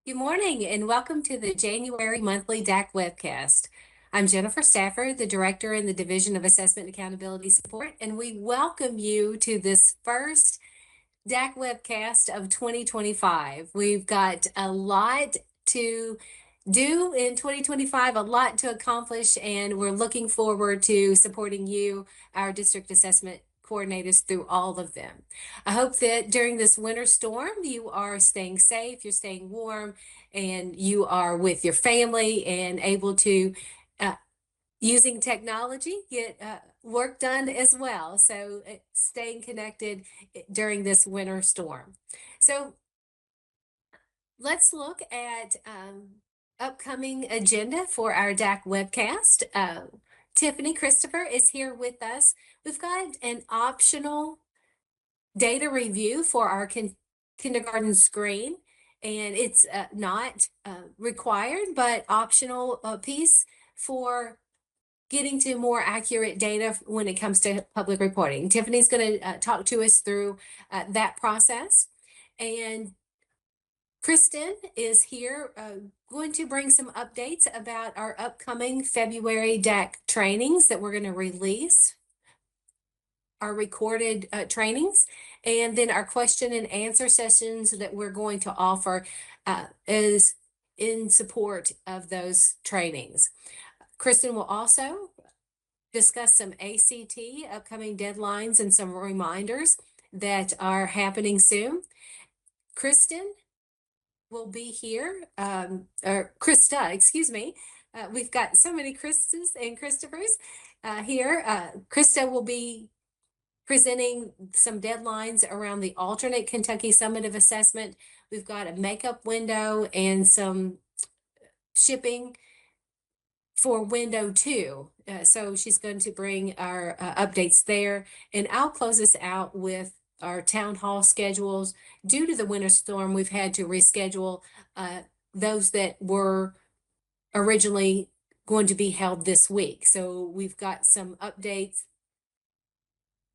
Good morning and welcome to the January monthly DAC Webcast. I'm Jennifer Stafford, the Director in the Division of Assessment and Accountability Support, and we welcome you to this first DAC Webcast of 2025. We've got a lot to do in 2025, a lot to accomplish, and we're looking forward to supporting you, our district assessment coordinators, through all of them. I hope that during this winter storm, you are staying safe, you're staying warm, and you are with your family and able to, using technology, get work done as well. So staying connected during this winter storm. So let's look at upcoming agenda for our DAC webcast. Tiffany Christopher is here with us. We've got an optional data review for our kindergarten screen, and it's not required, but optional piece for getting to more accurate data when it comes to public reporting. Tiffany's going to talk to us through that process. And Kristen is here going to bring some updates about our upcoming February DAC trainings that we're going to release, our recorded trainings, and then our question and answer sessions that we're going to offer is in support of those trainings. Kristen will also discuss some ACT upcoming deadlines and some reminders that are happening soon. Kristen will be here, or Krista, excuse me. We've got so many Kristas and Christophers here. Krista will be presenting some deadlines around the alternate Kentucky Summative Assessment. We've got a makeup window and some shipping for window 2. So she's going to bring our updates there. And I'll close this out with our town hall schedules. Due to the winter storm, we've had to reschedule those that were originally going to be held this week. So we've got some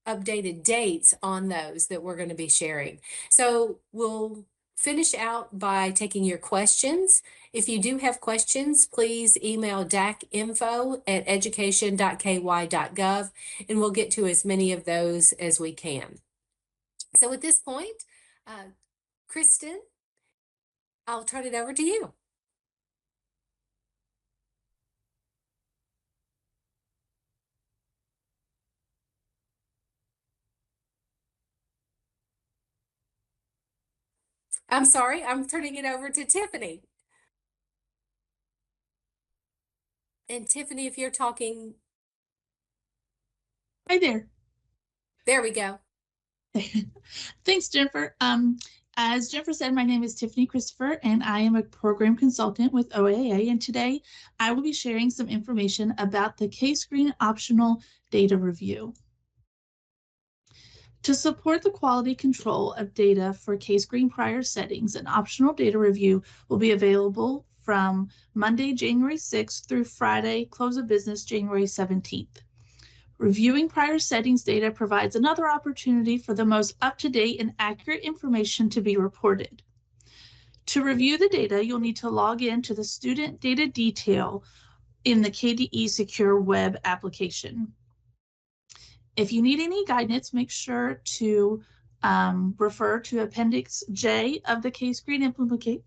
updated dates on those that we're going to be sharing. So we'll finish out by taking your questions. If you do have questions, please email dacinfo@education.ky.gov, and we'll get to as many of those as we can. So at this point, Kristen, I'll turn it over to you. I'm sorry, I'm turning it over to Tiffany. And Tiffany, if you're talking, Hi there. there we go. Thanks, Jennifer. As Jennifer said, my name is Tiffany Christopher, and I am a program consultant with OAA. And today I will be sharing some information about the K-Screen optional data review. To support the quality control of data for K-Screen prior settings, an optional data review will be available from Monday, January 6th through Friday, close of business, January 17th. Reviewing prior settings data provides another opportunity for the most up-to-date and accurate information to be reported. To review the data, you'll need to log in to the student data detail in the KDE Secure web application. If you need any guidance, make sure to refer to Appendix J of the K-Screen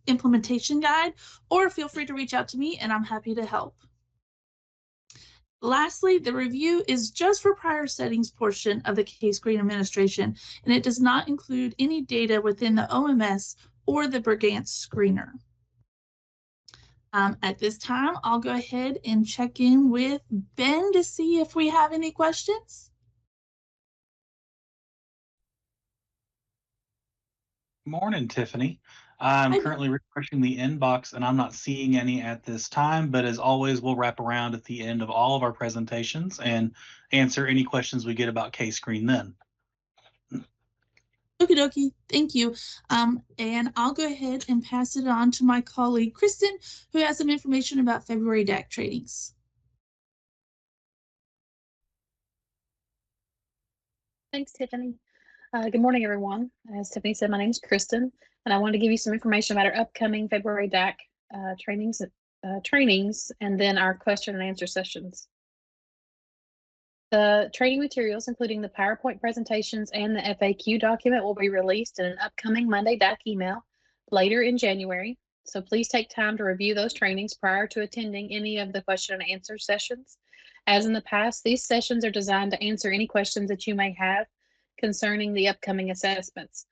implementation guide, or feel free to reach out to me and I'm happy to help. Lastly, the review is just for prior settings portion of the K-Screen administration, and it does not include any data within the OMS or the Brigance screener. At this time, I'll go ahead and check in with Ben to see if we have any questions. Morning, Tiffany. I'm currently refreshing the inbox and I'm not seeing any at this time, but as always, we'll wrap around at the end of all of our presentations and answer any questions we get about K-Screen then. Okie dokie, thank you. And I'll go ahead and pass it on to my colleague, Kristen, who has some information about February DAC trainings. Thanks, Tiffany. Good morning, everyone. As Tiffany said, my name is Kristen, and I wanted to give you some information about our upcoming February DAC trainings, and then our question and answer sessions. The training materials, including the PowerPoint presentations and the FAQ document, will be released in an upcoming Monday DAC email later in January. So please take time to review those trainings prior to attending any of the question and answer sessions. As in the past, these sessions are designed to answer any questions that you may have concerning the upcoming assessments.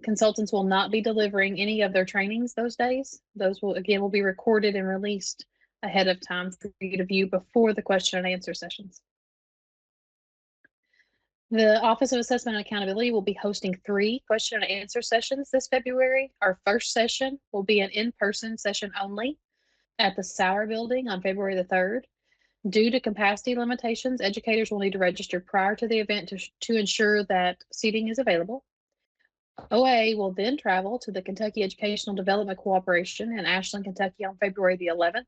Consultants will not be delivering any of their trainings those days. Those will be recorded and released ahead of time for you to view before the question and answer sessions. The Office of Assessment and Accountability will be hosting 3 question and answer sessions this February. Our first session will be an in-person session only at the Sauer Building on February the 3rd. Due to capacity limitations, educators will need to register prior to the event to ensure that seating is available. OA will then travel to the Kentucky Educational Development Cooperation in Ashland, Kentucky on February the 11th.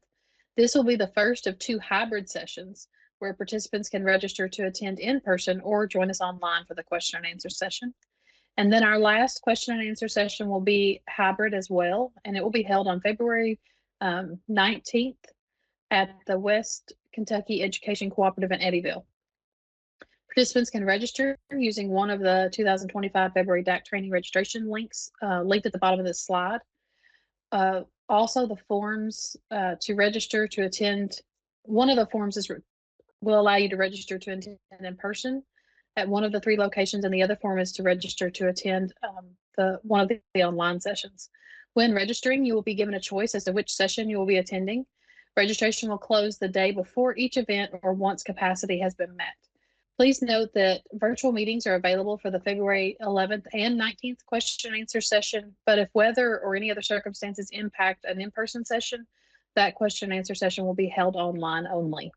This will be the first of 2 hybrid sessions where participants can register to attend in person or join us online for the question and answer session. And then our last question and answer session will be hybrid as well, and it will be held on February 19th at the West Kentucky Education Cooperative in Eddyville. Participants can register using one of the 2025 February DAC training registration links linked at the bottom of this slide. Also, the forms to register to attend, one of the forms will allow you to register to attend in person at one of the 3 locations, and the other form is to register to attend one of the online sessions. When registering, you will be given a choice as to which session you will be attending. Registration will close the day before each event or once capacity has been met. Please note that virtual meetings are available for the February 11th and 19th question and answer session, but if weather or any other circumstances impact an in-person session, that question and answer session will be held online only.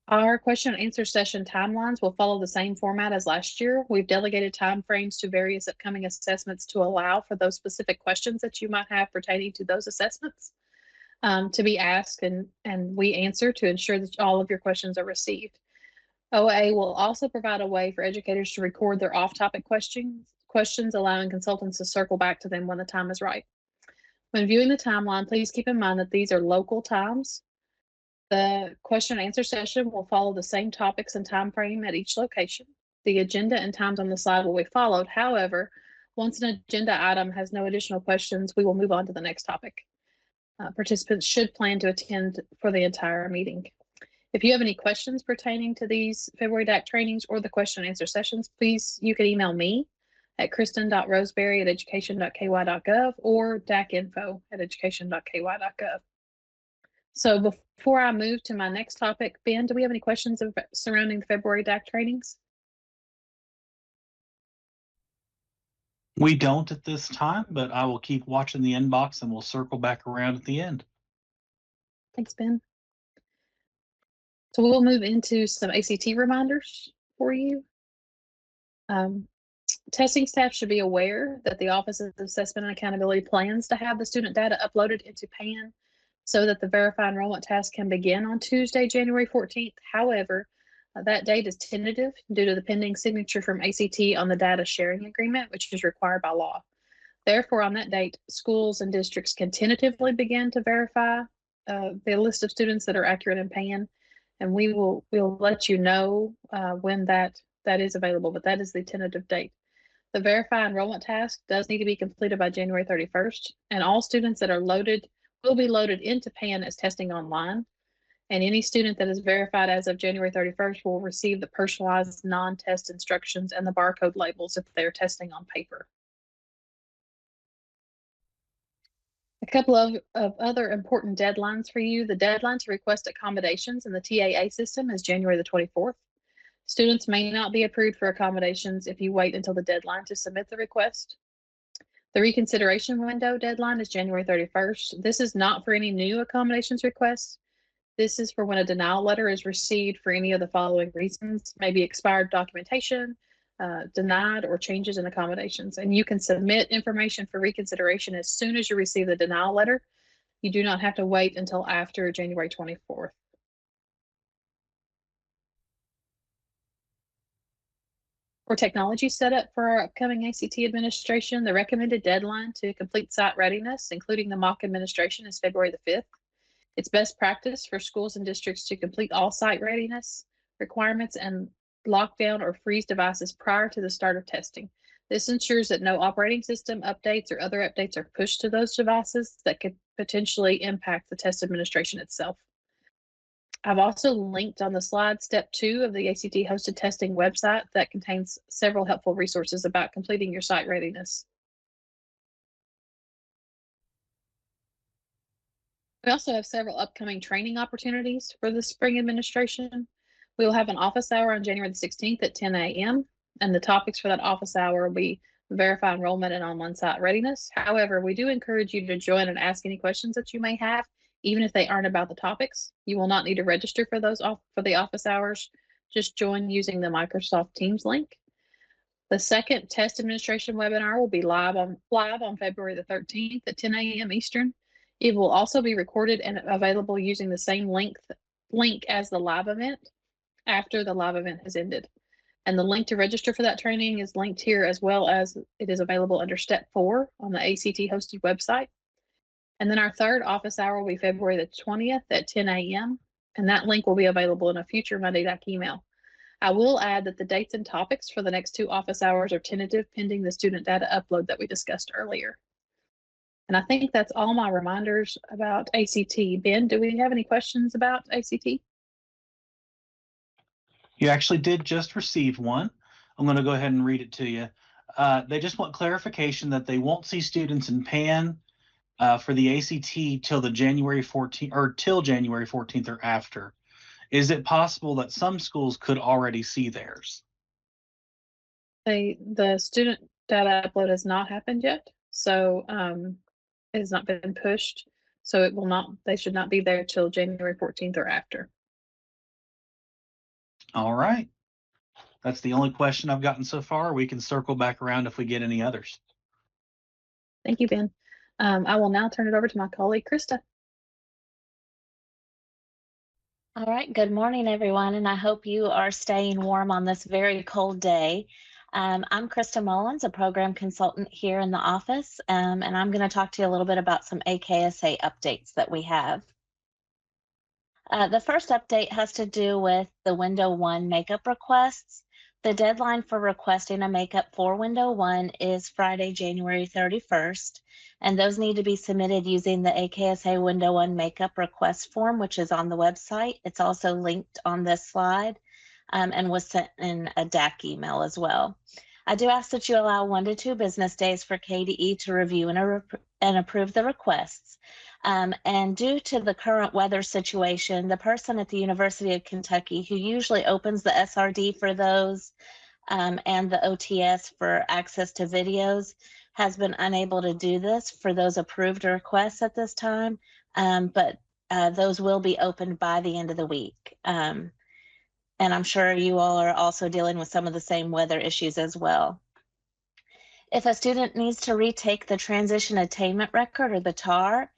Our question and answer session timelines will follow the same format as last year. We've delegated timeframes to various upcoming assessments to allow for those specific questions that you might have pertaining to those assessments to be asked, and we answer to ensure that all of your questions are received. OA will also provide a way for educators to record their off-topic questions, allowing consultants to circle back to them when the time is right. When viewing the timeline, please keep in mind that these are local times. The question and answer session will follow the same topics and time frame at each location. The agenda and times on the slide will be followed. However, once an agenda item has no additional questions, we will move on to the next topic. Participants should plan to attend for the entire meeting. If you have any questions pertaining to these February DAC trainings or the question and answer sessions, please, you can email me at kristen.roseberry@education.ky.gov or dacinfo@education.ky.gov. So before I move to my next topic, Ben, do we have any questions surrounding the February DAC trainings? We don't at this time, but I will keep watching the inbox and we'll circle back around at the end. Thanks, Ben. So we'll move into some ACT reminders for you. Testing staff should be aware that the Office of Assessment and Accountability plans to have the student data uploaded into PAN so that the Verify Enrollment task can begin on Tuesday, January 14th. However, that date is tentative due to the pending signature from ACT on the data sharing agreement, which is required by law. Therefore, on that date, schools and districts can tentatively begin to verify the list of students that are accurate in PAN, and we'll let you know when that is available, but that is the tentative date. The Verify Enrollment task does need to be completed by January 31st, and all students that are loaded will be loaded into PAN as testing online. And any student that is verified as of January 31st will receive the personalized non-test instructions and the barcode labels if they're testing on paper. A couple of other important deadlines for you. The deadline to request accommodations in the TAA system is January the 24th. Students may not be approved for accommodations if you wait until the deadline to submit the request. The reconsideration window deadline is January 31st. This is not for any new accommodations requests. This is for when a denial letter is received for any of the following reasons: maybe expired documentation, denied, or changes in accommodations. And you can submit information for reconsideration as soon as you receive the denial letter. You do not have to wait until after January 24th. For technology setup for our upcoming ACT administration, the recommended deadline to complete site readiness, including the mock administration, is February the 5th. It's best practice for schools and districts to complete all site readiness requirements and lock down or freeze devices prior to the start of testing. This ensures that no operating system updates or other updates are pushed to those devices that could potentially impact the test administration itself. I've also linked on the slide step 2 of the ACT hosted testing website that contains several helpful resources about completing your site readiness. We also have several upcoming training opportunities for the spring administration. We will have an office hour on January the 16th at 10 a.m. and the topics for that office hour will be verify enrollment and online site readiness. However, we do encourage you to join and ask any questions that you may have, even if they aren't about the topics. You will not need to register for those for the office hours. Just join using the Microsoft Teams link. The second test administration webinar will be live on February the 13th at 10 a.m. Eastern. It will also be recorded and available using the same link as the live event after the live event has ended. And the link to register for that training is linked here, as well as it is available under step 4 on the ACT hosted website. And then our third office hour will be February the 20th at 10 a.m. And that link will be available in a future Monday DAC email. I will add that the dates and topics for the next 2 office hours are tentative pending the student data upload that we discussed earlier. And I think that's all my reminders about ACT. Ben, do we have any questions about ACT? You actually did just receive one. I'm going to go ahead and read it to you. They just want clarification that they won't see students in PAN for the ACT till the January 14th or till January 14th or after. Is it possible that some schools could already see theirs? The student data upload has not happened yet, so it has not been pushed. So it will not. They should not be there till January 14th or after. All right. That's the only question I've gotten so far. We can circle back around if we get any others. Thank you, Ben. I will now turn it over to my colleague, Krista. All right, good morning, everyone, and I hope you are staying warm on this very cold day. I'm Krista Mullins, a program consultant here in the office, and I'm going to talk to you a little bit about some AKSA updates that we have. The first update has to do with the Window 1 makeup requests. The deadline for requesting a makeup for Window 1 is Friday, January 31st, and those need to be submitted using the AKSA Window 1 makeup request form, which is on the website. It's also linked on this slide and was sent in a DAC email as well. I do ask that you allow 1 to 2 business days for KDE to review and approve the requests. And due to the current weather situation, the person at the University of Kentucky who usually opens the SRD for those and the OTS for access to videos has been unable to do this for those approved requests at this time, but those will be opened by the end of the week. And I'm sure you all are also dealing with some of the same weather issues as well. If a student needs to retake the transition attainment record or the TAR,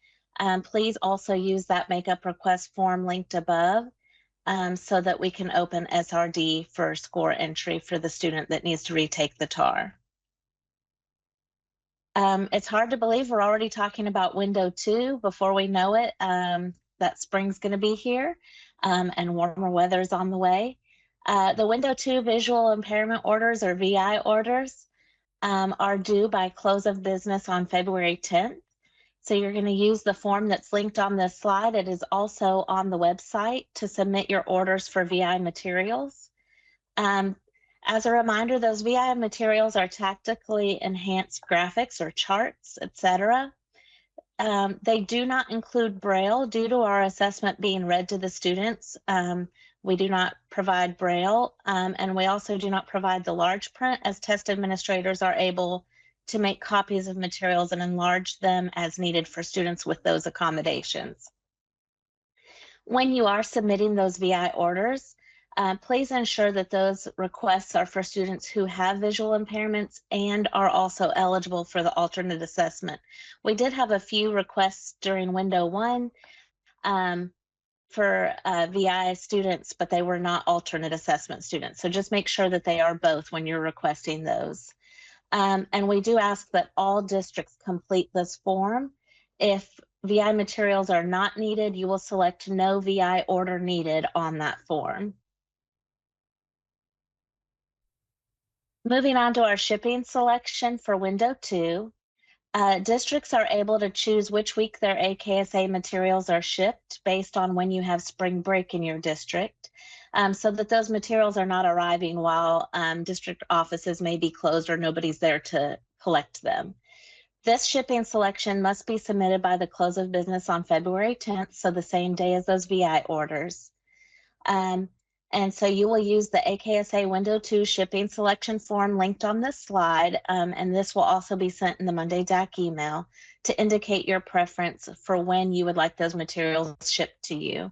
please also use that makeup request form linked above so that we can open SRD for score entry for the student that needs to retake the TAR. It's hard to believe we're already talking about Window 2 before we know it. That spring's going to be here and warmer weather is on the way. The Window 2 visual impairment orders, or VI orders, are due by close of business on February 10th. So you're going to use the form that's linked on this slide. It is also on the website to submit your orders for VI materials. As a reminder, those VI materials are tactically enhanced graphics or charts, etc. They do not include Braille due to our assessment being read to the students. We do not provide Braille, and we also do not provide the large print, as test administrators are able to make copies of materials and enlarge them as needed for students with those accommodations. When you are submitting those VI orders, please ensure that those requests are for students who have visual impairments and are also eligible for the alternate assessment. We did have a few requests during Window 1 for VI students, but they were not alternate assessment students. So just make sure that they are both when you're requesting those. And we do ask that all districts complete this form. If VI materials are not needed, you will select no VI order needed on that form. Moving on to our shipping selection for window 2. Districts are able to choose which week their AKSA materials are shipped based on when you have spring break in your district, so that those materials are not arriving while district offices may be closed or nobody's there to collect them. This shipping selection must be submitted by the close of business on February 10th, so the same day as those VI orders. And so you will use the AKSA Window 2 shipping selection form linked on this slide, and this will also be sent in the Monday DAC email to indicate your preference for when you would like those materials shipped to you.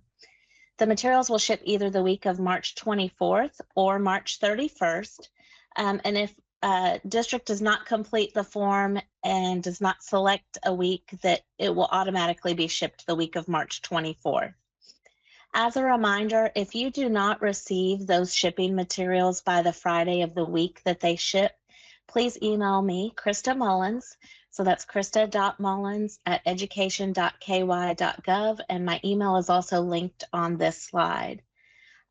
The materials will ship either the week of March 24th or March 31st, and if district does not complete the form and does not select a week, that it will automatically be shipped the week of March 24th. As a reminder, if you do not receive those shipping materials by the Friday of the week that they ship, please email me, Krista Mullins. So that's krista.mullins@education.ky.gov, and my email is also linked on this slide.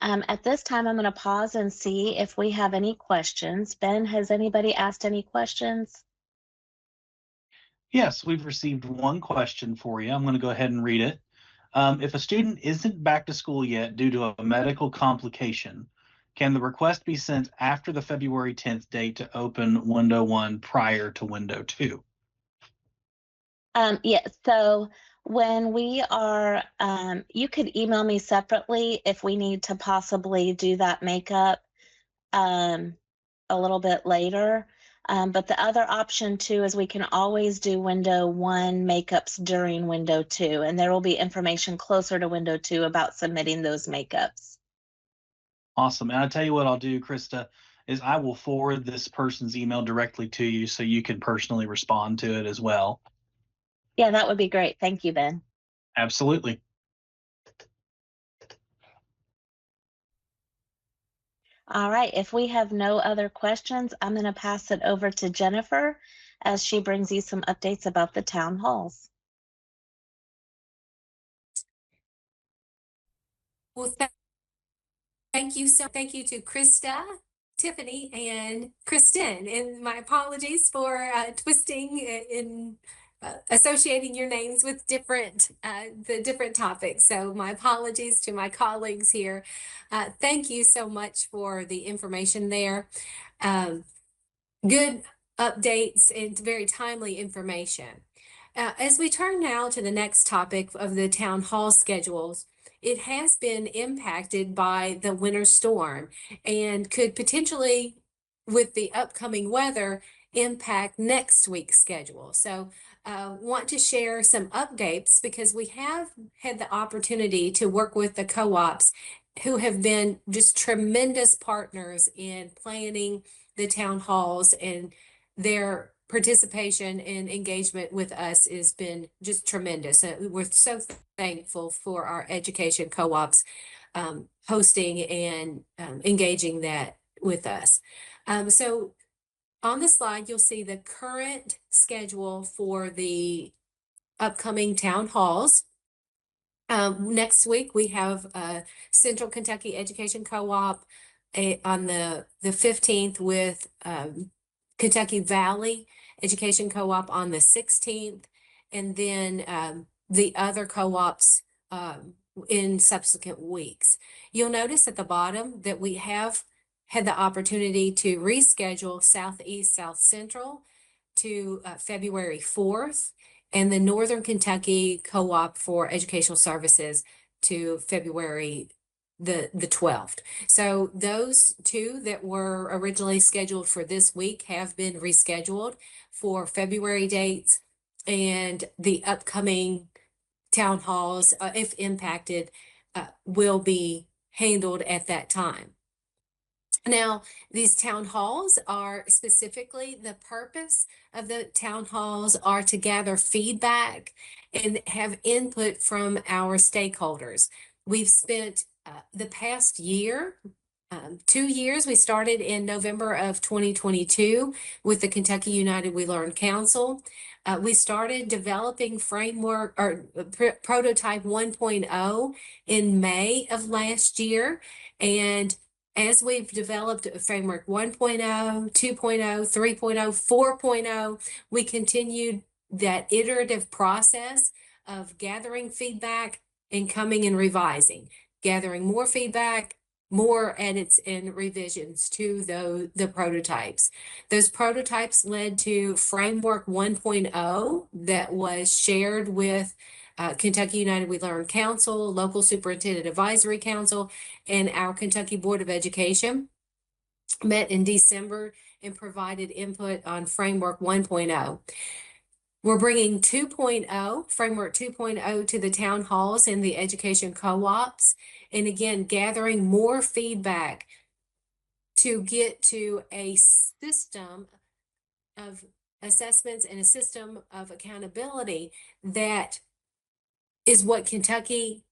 At this time, I'm going to pause and see if we have any questions. Ben, has anybody asked any questions? Yes, we've received one question for you. I'm going to go ahead and read it. If a student isn't back to school yet due to a medical complication, can the request be sent after the February 10th date to open window 1 prior to window 2? Yeah, so when we are, you could email me separately if we need to possibly do that makeup a little bit later. But the other option too is we can always do window 1 makeups during window 2, and there will be information closer to window 2 about submitting those makeups. Awesome. And I'll tell you what I'll do, Krista, is I will forward this person's email directly to you so you can personally respond to it as well. Yeah, that would be great. Thank you, Ben. Absolutely. All right, if we have no other questions, I'm going to pass it over to Jennifer as she brings you some updates about the town halls. Well, thank you to Krista, Tiffany, and Kristen. And my apologies for twisting in associating your names with the different topics. So my apologies to my colleagues here. Thank you so much for the information there. Good updates and very timely information. As we turn now to the next topic of the town hall schedules, it has been impacted by the winter storm and could potentially, with the upcoming weather, impact next week's schedule. So want to share some updates because we have had the opportunity to work with the co-ops who have been just tremendous partners in planning the town halls, and their participation and engagement with us has been just tremendous. We're so thankful for our education co-ops hosting and engaging that with us. So on the slide, you'll see the current schedule for the upcoming town halls. Next week, we have Central Kentucky Education Co-op on the 15th with Kentucky Valley Education Co-op on the 16th, and then the other co-ops in subsequent weeks. You'll notice at the bottom that we have had the opportunity to reschedule Southeast South Central to February 4th, and the Northern Kentucky Co-op for Educational Services to February the 12th. So those two that were originally scheduled for this week have been rescheduled for February dates, and the upcoming town halls, if impacted, will be handled at that time. Now, these town halls are specifically, the purpose of the town halls are to gather feedback and have input from our stakeholders. We've spent the past year, 2 years. We started in November of 2022 with the Kentucky United We Learn Council. We started developing framework or prototype 1.0 in May of last year. And as we've developed framework 1.0, 2.0, 3.0, 4.0, we continued that iterative process of gathering feedback and coming and revising, gathering more feedback, more edits and revisions to the prototypes. Those prototypes led to Framework 1.0 that was shared with Kentucky United We Learn Council, Local Superintendent Advisory Council, and our Kentucky Board of Education. Met in December and provided input on Framework 1.0. We're bringing 2.0, Framework 2.0 to the town halls and the education co-ops. And again, gathering more feedback to get to a system of assessments and a system of accountability that is what Kentucky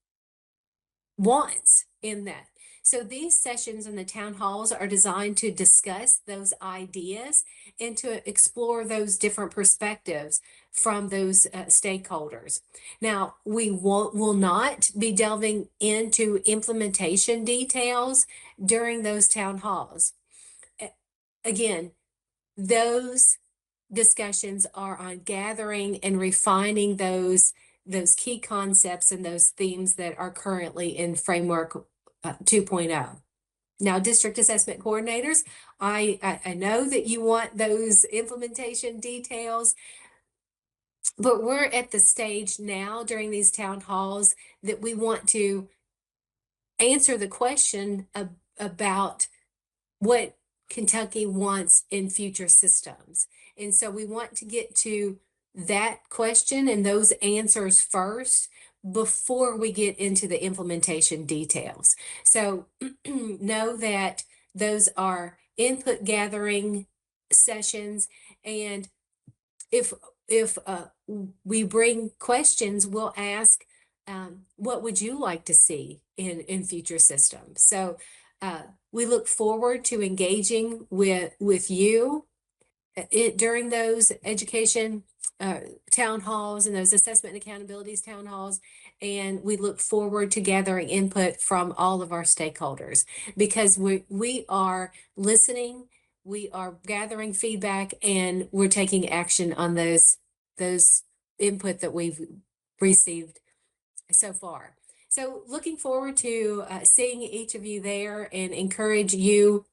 wants in that. So these sessions in the town halls are designed to discuss those ideas and to explore those different perspectives from those stakeholders. Now, we will not be delving into implementation details during those town halls. Again, those discussions are on gathering and refining those key concepts and those themes that are currently in Framework 2.0. Now, district assessment coordinators, I know that you want those implementation details, but we're at the stage now during these town halls that we want to answer the question about what Kentucky wants in future systems. And so we want to get to that question and those answers first before we get into the implementation details. So know that those are input gathering sessions, and if we bring questions, we'll ask, what would you like to see in future systems? So we look forward to engaging with you during those education town halls and those assessment and accountabilities town halls. And we look forward to gathering input from all of our stakeholders, because we are listening, we are gathering feedback, and we're taking action on those input that we've received so far. So looking forward to seeing each of you there, and encourage you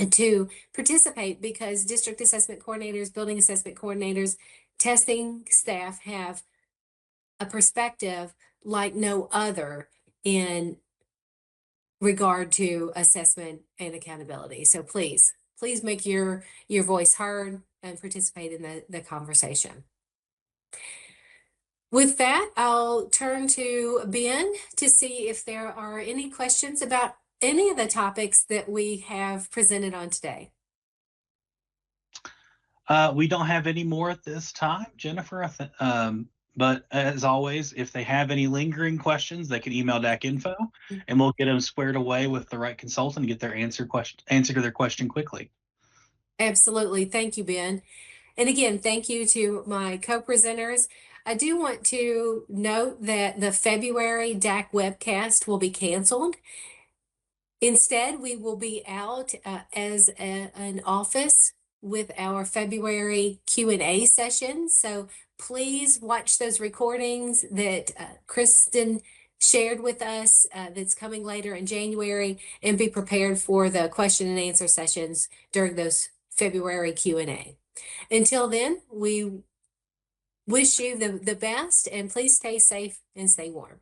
to participate, because district assessment coordinators, building assessment coordinators, testing staff have a perspective like no other in regard to assessment and accountability. So please make your voice heard and participate in the conversation. With that, I'll turn to Ben to see if there are any questions about any of the topics that we have presented on today. We don't have any more at this time, Jennifer. But as always, if they have any lingering questions, they can email DAC info, and we'll get them squared away with the right consultant and get their answer to their question quickly. Absolutely. Thank you, Ben. And again, thank you to my co-presenters. I do want to note that the February DAC webcast will be canceled. Instead, we will be out as an office with our February Q&A session. So please watch those recordings that Kristen shared with us that's coming later in January, and be prepared for the question and answer sessions during those February Q&A. Until then, we wish you the best, and please stay safe and stay warm.